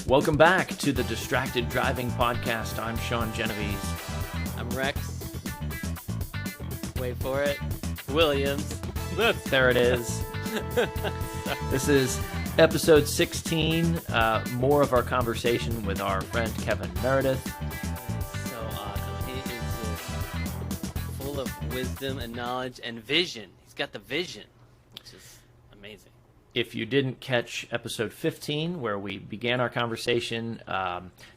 Welcome back to the Distracted Driving Podcast. I'm Sean Genovese. I'm Rex. Wait for it. Williams. There it is. This is episode 16, more of our conversation with our friend Kevin Meredith. So awesome. He is full of wisdom and knowledge and vision. He's got the vision, which is amazing. If you didn't catch episode 15, where we began our conversation,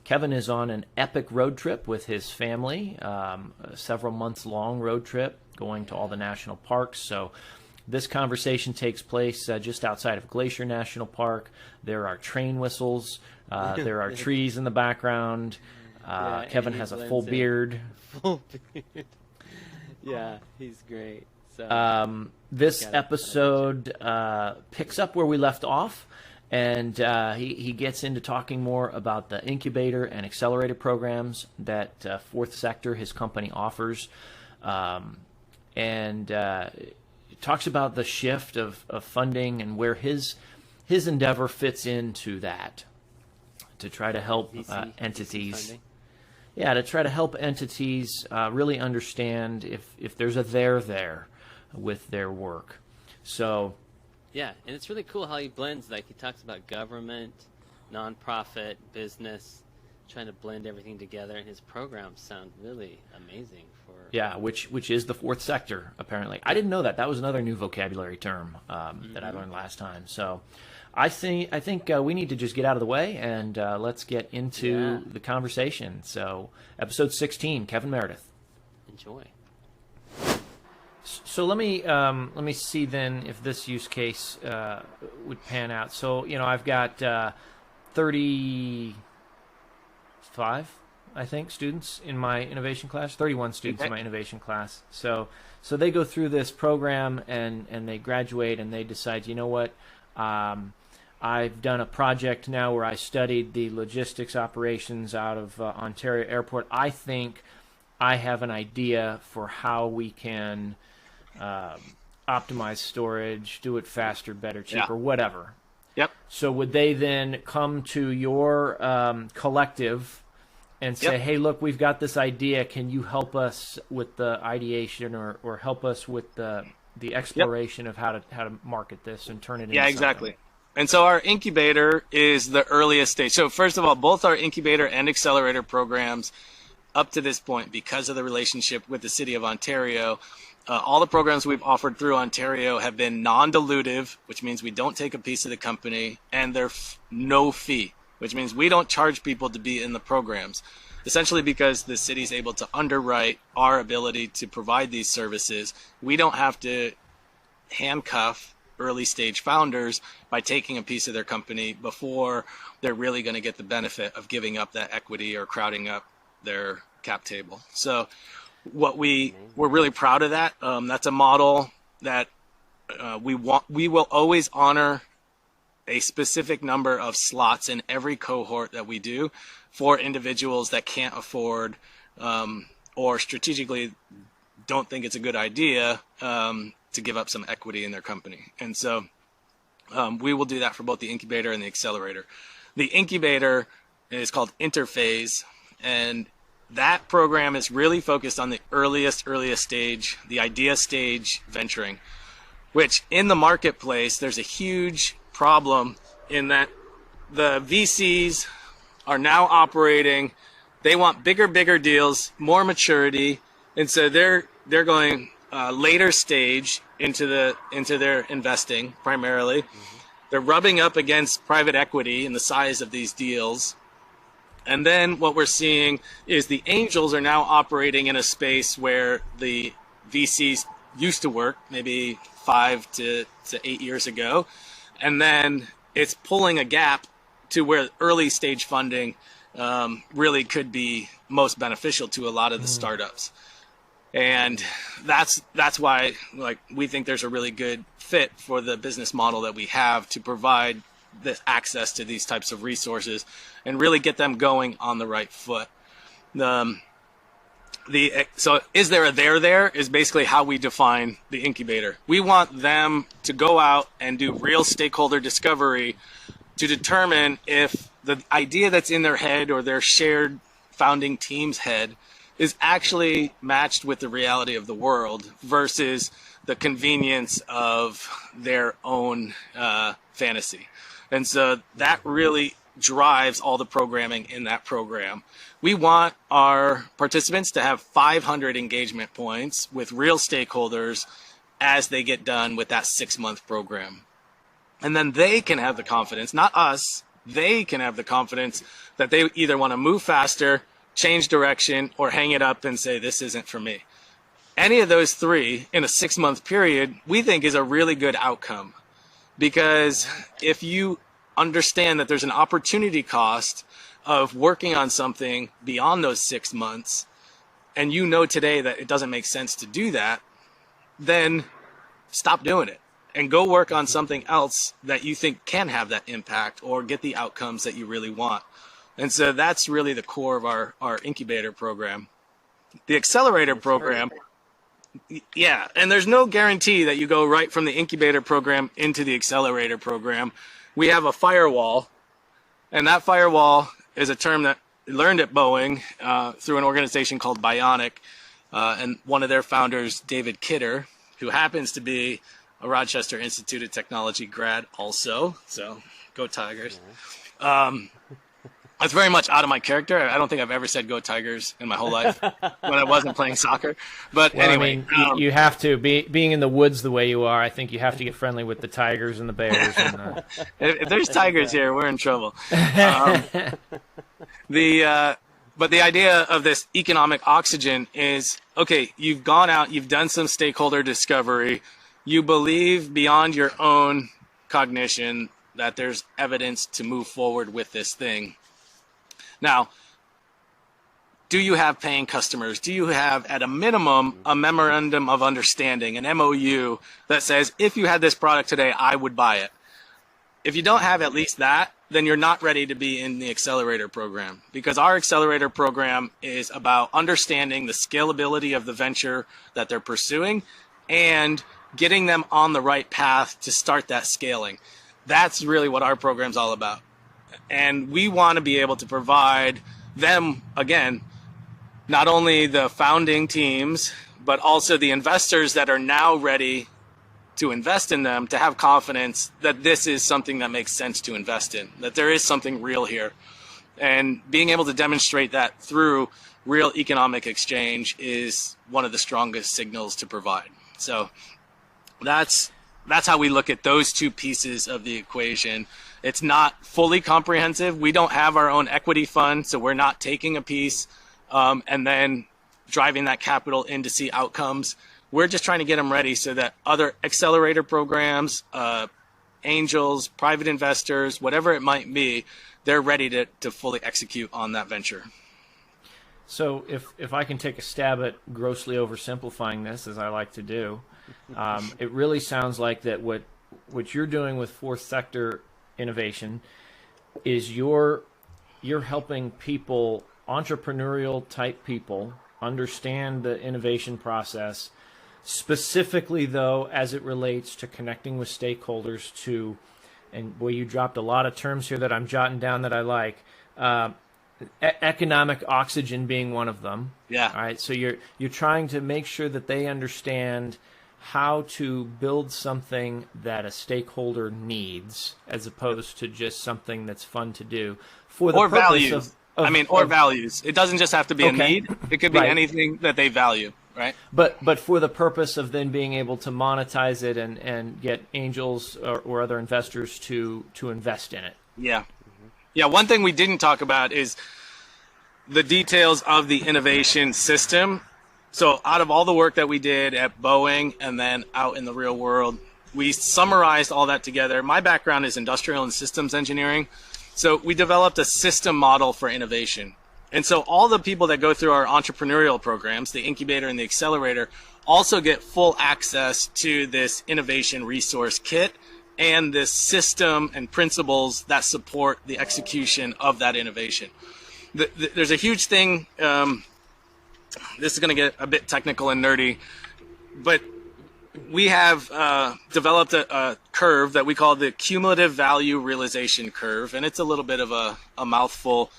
Kevin is on an epic road trip with his family, a several months long road trip going to all the national parks. So this conversation takes place just outside of Glacier National Park. There are train whistles. There are trees in the background. Kevin has a full beard. Full beard. Yeah, he's great. So, this episode picks up where we left off, and he gets into talking more about the incubator and accelerator programs that Fourth Sector, his company, offers, and talks about the shift of funding and where his endeavor fits into that to try to help entities. Yeah, to try to help entities really understand if there's a there with their work. So yeah, and it's really cool how he blends, like he talks about government, nonprofit, business, trying to blend everything together, and his programs sound really amazing for which is the Fourth Sector, apparently. I didn't know that. That was another new vocabulary term that I learned last time. So I think we need to just get out of the way and let's get into the conversation. So episode 16, Kevin Meredith. Enjoy. So let me see then if this use case would pan out. So I've got 35, I think, students in my innovation class. 31 students in my innovation class. So they go through this program and they graduate and they decide, you know what, I've done a project now where I studied the logistics operations out of Ontario Airport. I think I have an idea for how we can optimize storage, do it faster, better, cheaper, whatever. Yep. So would they then come to your collective and say, hey, look, we've got this idea. Can you help us with the ideation or help us with the exploration of how to market this and turn it into something? Exactly. And so our incubator is the earliest stage. So first of all, both our incubator and accelerator programs up to this point, because of the relationship with the City of Ontario, all the programs we've offered through Ontario have been non-dilutive, which means we don't take a piece of the company, and they're no fee, which means we don't charge people to be in the programs, essentially because the city's able to underwrite our ability to provide these services. We don't have to handcuff early stage founders by taking a piece of their company before they're really going to get the benefit of giving up that equity or crowding up their cap table. So we're really proud of that. That's a model that we will always honor a specific number of slots in every cohort that we do for individuals that can't afford or strategically don't think it's a good idea to give up some equity in their company. And so we will do that for both the incubator and the accelerator. The incubator is called Interphase, and that program is really focused on the earliest stage, the idea stage venturing, which in the marketplace, there's a huge problem in that the VCs are now operating. They want bigger deals, more maturity. And so they're going later stage into their investing primarily. Mm-hmm. They're rubbing up against private equity in the size of these deals. And then what we're seeing is the angels are now operating in a space where the VCs used to work maybe 5 to 8 years ago. And then it's pulling a gap to where early stage funding really could be most beneficial to a lot of the startups. And that's why we think there's a really good fit for the business model that we have to provide this access to these types of resources and really get them going on the right foot. So is there a there is basically how we define the incubator. We want them to go out and do real stakeholder discovery to determine if the idea that's in their head or their shared founding team's head is actually matched with the reality of the world versus the convenience of their own fantasy. And so that really drives all the programming in that program. We want our participants to have 500 engagement points with real stakeholders as they get done with that 6-month program. And then they can have the confidence, not us, they can have the confidence that they either want to move faster, change direction, or hang it up and say, this isn't for me. Any of those three in a 6-month period, we think is a really good outcome. Because if you understand that there's an opportunity cost of working on something beyond those 6 months, and you know today that it doesn't make sense to do that, then stop doing it and go work on something else that you think can have that impact or get the outcomes that you really want. And so that's really the core of our incubator program. The accelerator program, yeah, and there's no guarantee that you go right from the incubator program into the accelerator program. We have a firewall, and that firewall is a term that we learned at Boeing through an organization called Bionic, and one of their founders, David Kidder, who happens to be a Rochester Institute of Technology grad also, so go Tigers. That's very much out of my character. I don't think I've ever said go Tigers in my whole life when I wasn't playing soccer. But well, anyway. I mean, you have to, being in the woods the way you are, I think you have to get friendly with the Tigers and the Bears. And, if there's Tigers here, we're in trouble. But the idea of this economic oxygen is, okay, you've gone out, you've done some stakeholder discovery, you believe beyond your own cognition that there's evidence to move forward with this thing. Now, do you have paying customers? Do you have, at a minimum, a memorandum of understanding, an MOU that says, if you had this product today, I would buy it? If you don't have at least that, then you're not ready to be in the accelerator program, because our accelerator program is about understanding the scalability of the venture that they're pursuing and getting them on the right path to start that scaling. That's really what our program's all about. And we want to be able to provide them, again, not only the founding teams, but also the investors that are now ready to invest in them, to have confidence that this is something that makes sense to invest in, that there is something real here. And being able to demonstrate that through real economic exchange is one of the strongest signals to provide. So that's how we look at those two pieces of the equation. It's not fully comprehensive. We don't have our own equity fund, so we're not taking a piece and then driving that capital in to see outcomes. We're just trying to get them ready so that other accelerator programs, angels, private investors, whatever it might be, they're ready to fully execute on that venture. So if I can take a stab at grossly oversimplifying this, as I like to do, it really sounds like that what you're doing with fourth sector innovation is you're helping people, entrepreneurial type people, understand the innovation process, specifically though as it relates to connecting with stakeholders to, and boy, you dropped a lot of terms here that I'm jotting down that I like, economic oxygen being one of them. Yeah. All right. So you're trying to make sure that they understand how to build something that a stakeholder needs, as opposed to just something that's fun to do for the purpose values. Or values. It doesn't just have to be a need. It could be anything that they value, right? But for the purpose of then being able to monetize it and get angels or other investors to invest in it. Yeah. Yeah, one thing we didn't talk about is the details of the innovation system. So out of all the work that we did at Boeing and then out in the real world, we summarized all that together. My background is industrial and systems engineering. So we developed a system model for innovation. And so all the people that go through our entrepreneurial programs, the incubator and the accelerator, also get full access to this innovation resource kit and this system and principles that support the execution of that innovation. There's a huge thing, this is going to get a bit technical and nerdy, but we have developed a curve that we call the cumulative value realization curve, and it's a little bit of a mouthful,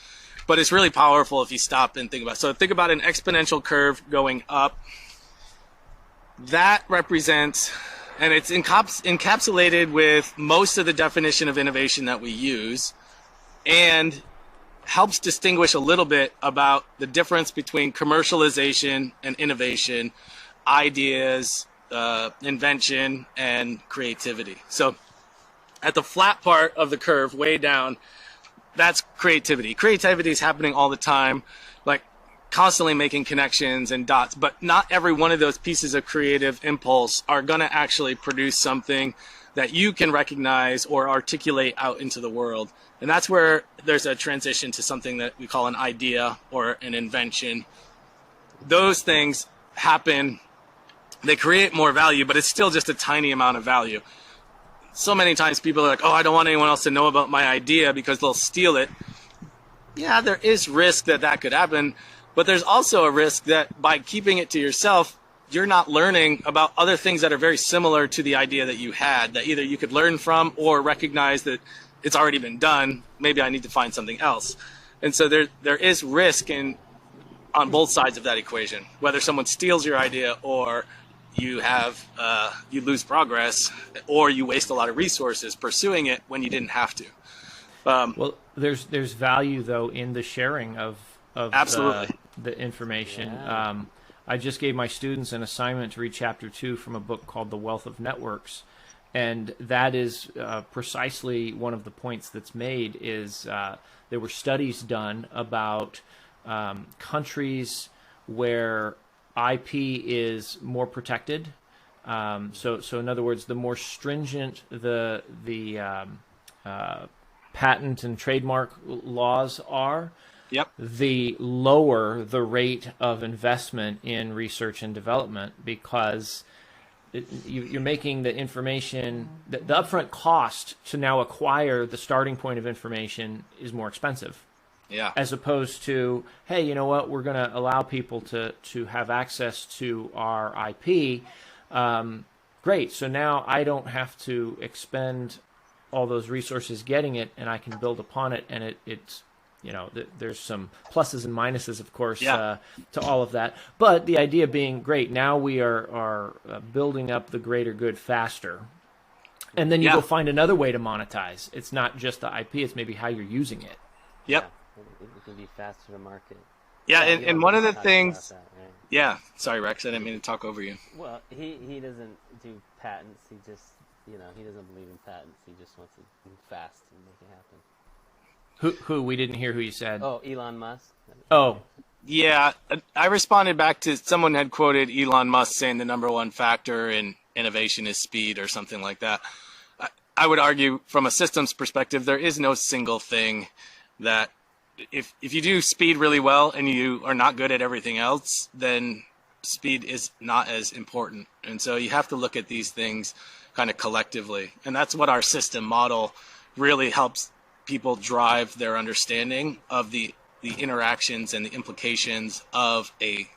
but it's really powerful if you stop and think about it. So think about an exponential curve going up. That represents, and it's encapsulated with most of the definition of innovation that we use, and helps distinguish a little bit about the difference between commercialization and innovation, ideas, invention, and creativity. So at the flat part of the curve, way down, that's creativity. Creativity is happening all the time, like constantly making connections and dots, but not every one of those pieces of creative impulse are going to actually produce something that you can recognize or articulate out into the world. And that's where there's a transition to something that we call an idea or an invention. Those things happen, they create more value, but it's still just a tiny amount of value. So many times people are like, oh, I don't want anyone else to know about my idea because they'll steal it. Yeah, there is risk that that could happen, but there's also a risk that by keeping it to yourself, you're not learning about other things that are very similar to the idea that you had, that either you could learn from or recognize that it's already been done. Maybe I need to find something else. And so there is risk on both sides of that equation, whether someone steals your idea or you lose progress or you waste a lot of resources pursuing it when you didn't have to. Well, there's value though in the sharing of absolutely the information. Yeah. I just gave my students an assignment to read chapter 2 from a book called The Wealth of Networks. And that is precisely one of the points that's made is there were studies done about countries where IP is more protected. So in other words, the more stringent the patent and trademark laws are, yep, the lower the rate of investment in research and development, because you're making the information, the upfront cost to now acquire the starting point of information is more expensive. Yeah. As opposed to, hey, you know what, we're going to allow people to have access to our IP. Great. So now I don't have to expend all those resources getting it, and I can build upon it. And it's, you know, there's some pluses and minuses, of course, yeah, to all of that. But the idea being, great, now we are building up the greater good faster. And then you yeah, go find another way to monetize. It's not just the IP, it's maybe how you're using it. Yep. It can be faster to market. Yeah, and one of the things... That, right? Yeah, sorry, Rex, I didn't mean to talk over you. Well, he doesn't do patents. He just, he doesn't believe in patents. He just wants it fast and make it happen. Who? We didn't hear who you said. Oh, Elon Musk. Oh. Yeah, I responded back to someone had quoted Elon Musk saying the number one factor in innovation is speed or something like that. I would argue from a systems perspective, there is no single thing that if you do speed really well and you are not good at everything else, then speed is not as important. And so you have to look at these things kind of collectively. And that's what our system model really helps people drive their understanding of the interactions and the implications of an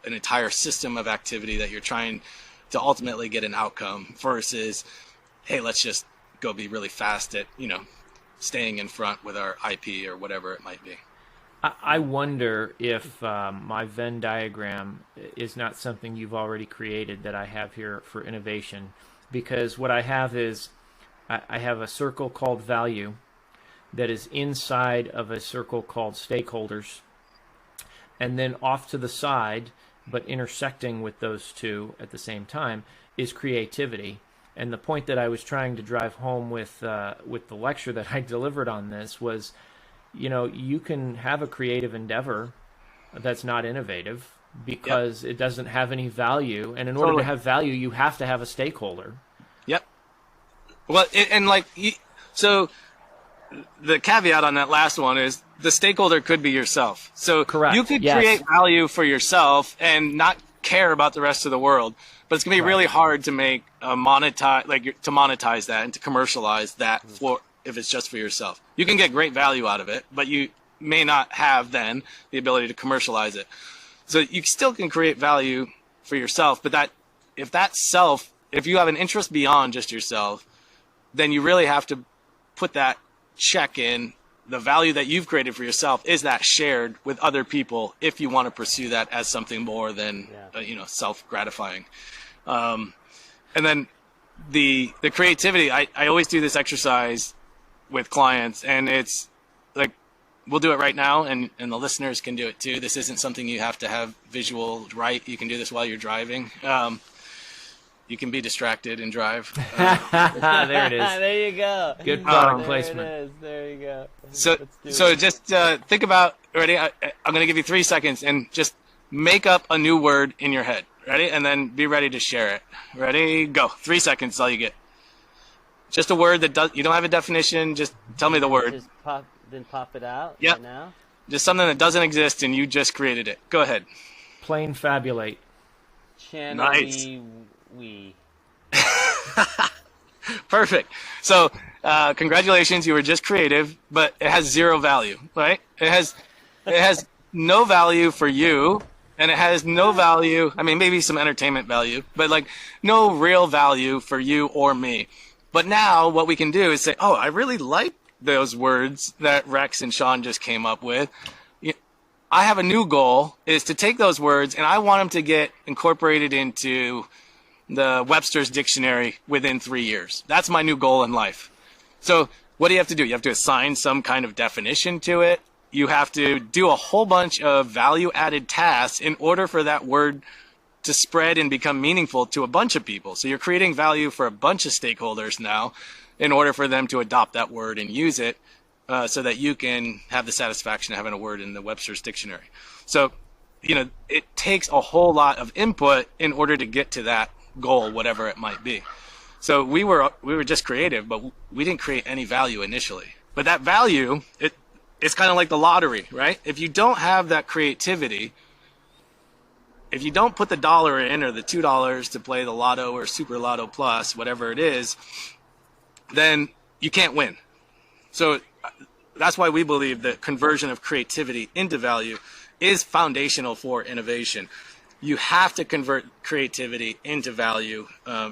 entire system of activity that you're trying to ultimately get an outcome versus, hey, let's just go be really fast at, staying in front with our IP or whatever it might be. I wonder if my Venn diagram is not something you've already created that I have here for innovation, because what I have is I have a circle called value that is inside of a circle called stakeholders, and then off to the side, but intersecting with those two at the same time, is creativity. And the point that I was trying to drive home with the lecture that I delivered on this was, you can have a creative endeavor that's not innovative because it doesn't have any value. And in order to have value, you have to have a stakeholder. Yep. Well, so the caveat on that last one is the stakeholder could be yourself. So correct. You could create value for yourself and not care about the rest of the world, but it's going to be really hard to make monetize that and to commercialize that if it's just for yourself. You can get great value out of it, but you may not have then the ability to commercialize it. So you still can create value for yourself, but that if you have an interest beyond just yourself, then you really have to put that check in. The value that you've created for yourself, is that shared with other people if you want to pursue that as something more than self-gratifying. And then the creativity, I always do this exercise with clients, and it's like, we'll do it right now, and the listeners can do it too. This isn't something you have to have visual right. You can do this while you're driving. You can be distracted and drive. There it is. There you go. Good product placement. There it is. There you go. So just think about, ready? I'm going to give you 3 seconds, and just make up a new word in your head. Ready? And then be ready to share it. Ready? Go. 3 seconds is all you get. Just a word that you don't have a definition. Just tell me the word. Just pop it out. Yep. Right now. Just something that doesn't exist and you just created it. Go ahead. Plain fabulate. Nice. We. Perfect. So, congratulations, you were just creative, but it has zero value, right? It has no value for you, and it has no value. I mean, maybe some entertainment value, but like no real value for you or me. But now what we can do is say, oh, I really like those words that Rex and Sean just came up with. I have a new goal, is to take those words and I want them to get incorporated into the Webster's Dictionary within 3 years. That's my new goal in life. So what do you have to do? You have to assign some kind of definition to it. You have to do a whole bunch of value-added tasks in order for that word to spread and become meaningful to a bunch of people. So you're creating value for a bunch of stakeholders now in order for them to adopt that word and use it, so that you can have the satisfaction of having a word in the Webster's Dictionary. So, it takes a whole lot of input in order to get to that goal, whatever it might be. So we were just creative, but we didn't create any value initially. But that value, it's kind of like the lottery, right? If you don't have that creativity, if you don't put the dollar in or the $2 to play the lotto or super lotto plus, whatever it is, then you can't win. So that's why we believe that conversion of creativity into value is foundational for innovation. You have to convert creativity into value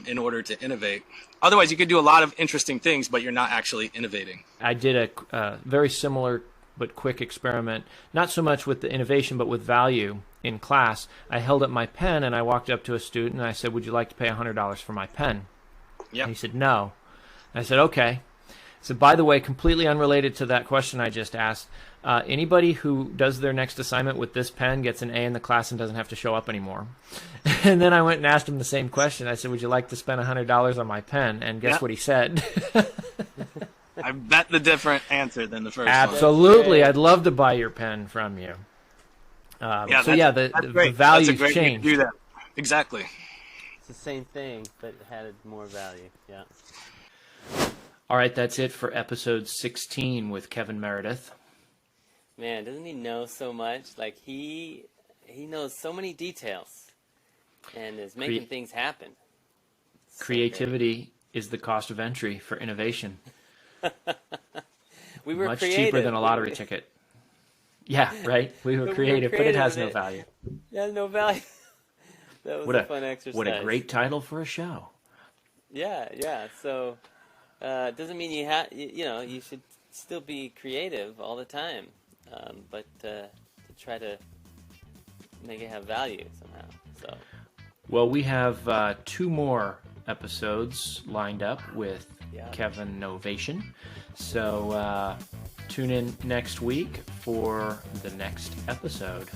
in order to innovate. Otherwise, you could do a lot of interesting things, but you're not actually innovating. I did a very similar but quick experiment, not so much with the innovation, but with value in class. I held up my pen and I walked up to a student and I said, "Would you like to pay $100 for my pen?" Yep. And he said, "No." I said, "Okay." So, by the way, completely unrelated to that question I just asked, anybody who does their next assignment with this pen gets an A in the class and doesn't have to show up anymore. And then I went and asked him the same question. I said, "Would you like to spend $100 on my pen?" And guess what he said? I bet the different answer than the first one. Absolutely. I'd love to buy your pen from you. The value's changed. Do that. Exactly. It's the same thing, but it had more value. Yeah. All right, that's it for episode 16 with Kevin Meredith. Man, doesn't he know so much? Like he knows so many details and is making things happen. So creativity is the cost of entry for innovation. We were much creative. Cheaper than a lottery ticket. Yeah, right. We were creative, but it has no value. It has no value. That was a fun exercise. What a great title for a show. Yeah. So it doesn't mean you should still be creative all the time, but to try to make it have value somehow. So. Well, we have 2 more episodes lined up with Kevin Novation. So tune in next week for the next episode.